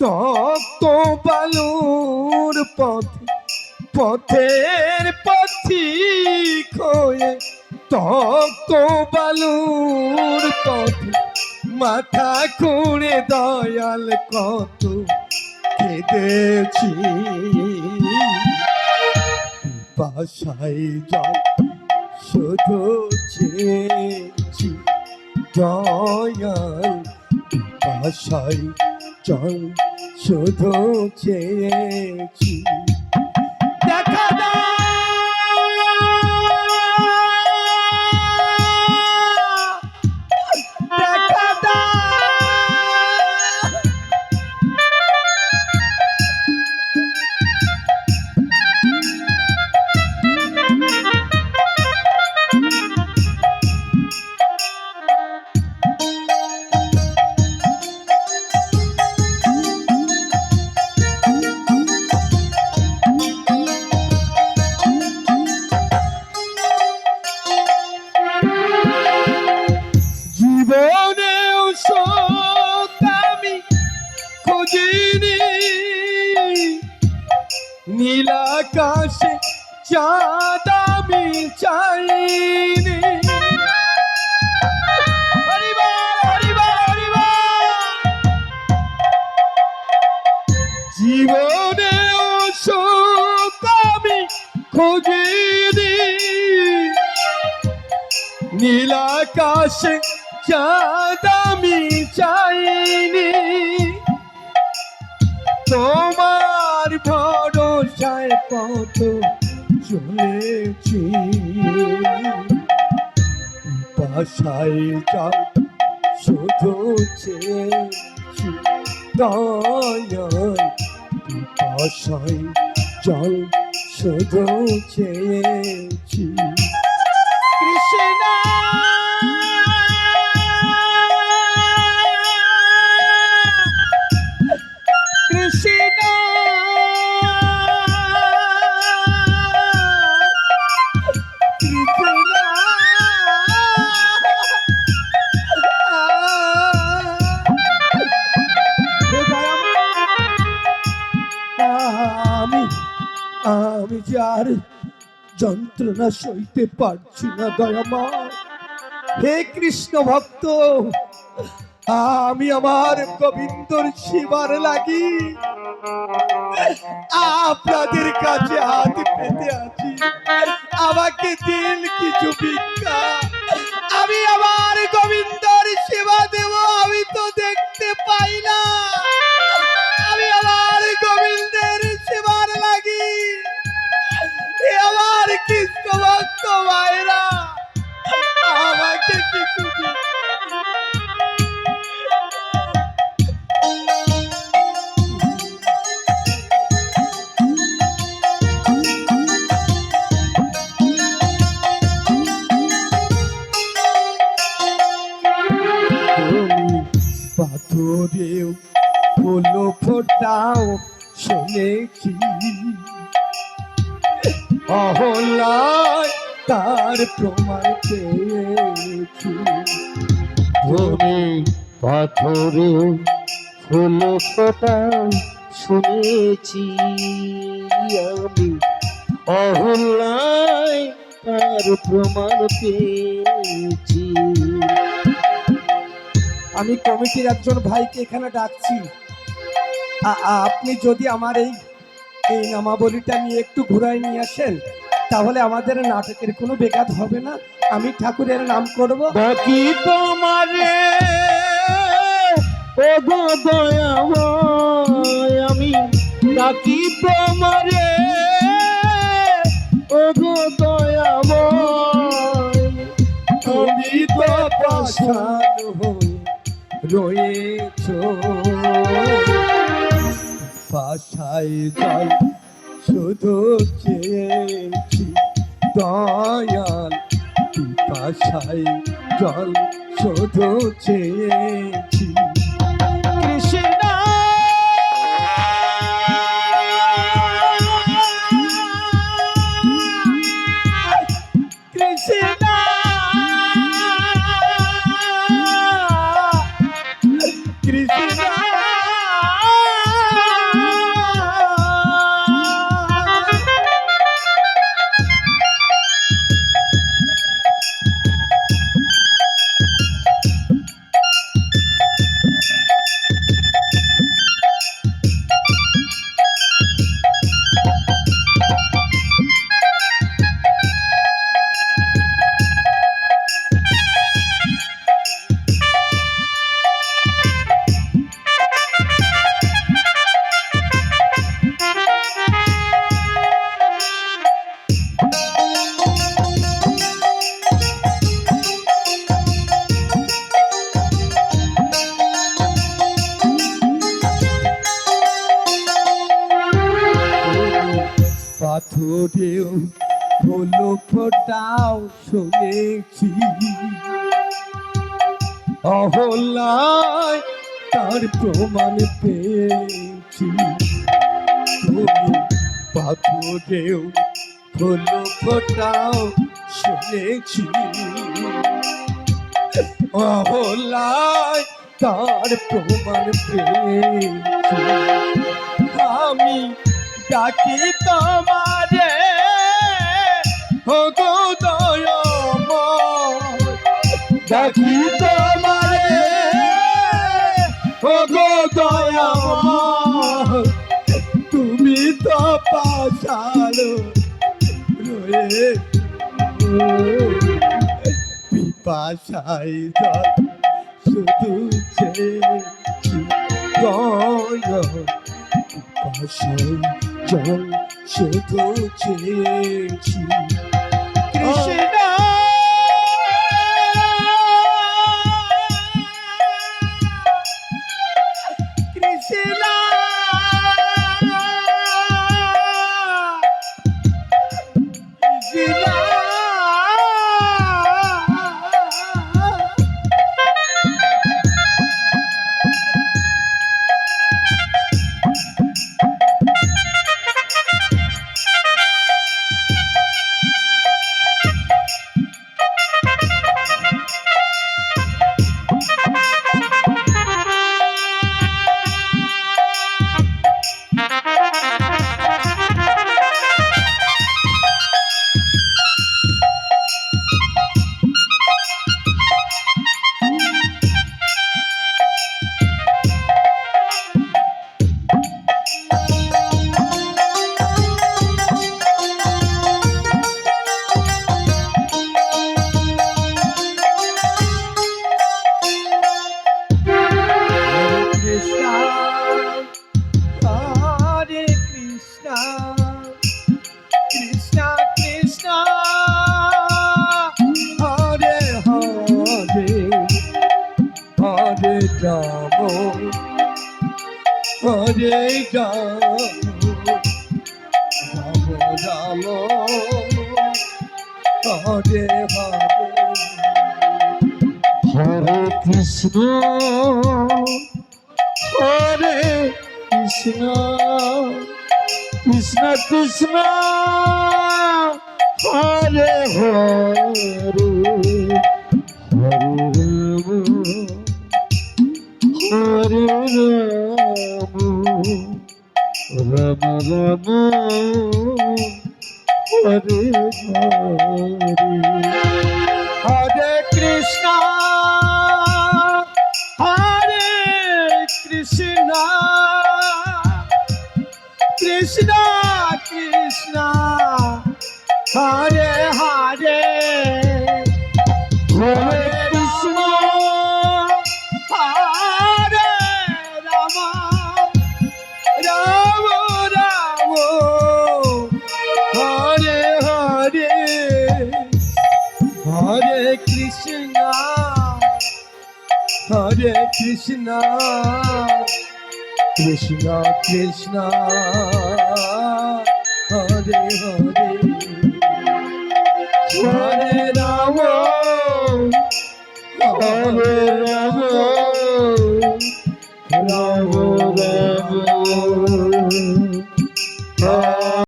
তপ্ত বালুর পথে পথের পথিক হয়ে তপ্ত বালুর পথে মাথা খুঁড়ে দয়াল কত কেঁদেছি বাসায় জল শুধু চেয়েছি দয়াল বাসায় জল শুধু চেয়েছি দেখা জীবনেও সুখ আমি খুঁজিনি নীলাকাশে চাঁদ আমি চাইনি জীবনেও সুখ আমি খুঁজিনি নীলাকাশে চাঁদ আমি চাইনি তোমার ভরসায় পথ চলেছি বাসায় জল শুধু চেয়েছি দয়াল বাসায় জল শুধু চেয়েছি কৃষ্ণ আমি যে আর যন্ত্রণা সইতে পারছি না দয়াময় হে কৃষ্ণ ভক্ত আমি আমার গোবিন্দর সেবার লাগি আপনাদের কাছে হাত পেতে আছি আমাকে দিন কিছু ভিক্ষা আমি আমার গোবিন্দর সেবা দেব আমি তো দেখতে পাই না আমি আমার গোবিন্দের সেবার লাগি আমার কৃষ্ণ ভক্ত ভাইরা আমাকে কিছু পাথরেও ফুল ফোটাও শুনেছি অহল্যায় তার প্রমাণ পেয়েছি তুমি পাথরে ফুল ফোটাও শুনেছি আমি অহল্যায় তার প্রমাণ পেয়েছি আমি কমিটির একজন ভাইকে এখানে ডাকছি আপনি যদি আমার এই নামাবলীটা নিয়ে একটু ঘুরায় নিয়ে আসেন তাহলে আমাদের নাটকের কোনো বেঘাত হবে না আমি ঠাকুরের নাম করব বাকি তোমারে ও গো দয়াময় আমি বাকি তোমারে ও গো দয়াময় তুমি তো পাষাণ হয়ে রয়েছ পাশায় জল শুধু চেয়েছি দয়াল পাশায় জল শুধু চেয়েছি কৃষ্ণ কৃষ্ণ কৃষ্ণ পাথরেও হলো ফোটাও শুনেছি, অহল্যায় তার প্রমাণ পেয়েছি। তুমি পাথরেও হলো ফোটাও শুনেছি, অহল্যায় তার প্রমাণ পেয়েছি। আমি ডাকি তোমারে ওগো দয়াময়, ডাকি তোমারে ওগো দয়াময়, তুমি তো পাশালো রয়ে পিপাসায় জল শুধু চেয়েছি, দয়া পিপাসায় জল শুধু চেয়েছি। কৃষ্ণ কৃষ্ণ হরে রাম রাম রাম হরে হরে, হরে কৃষ্ণ হরে কৃষ্ণ কৃষ্ণ কৃষ্ণ হরে হরে, হরে রাম রাম রাম হরে হরে। হরে কৃষ্ণ হরে কৃষ্ণ কৃষ্ণ কৃষ্ণ হরে হরে, হরে কৃষ্ণ হরে রাম রাম রাম হরে হরে, হরে কৃষ্ণ কৃষ্ণ কৃষ্ণ হরে হরে, হরে রাম হরে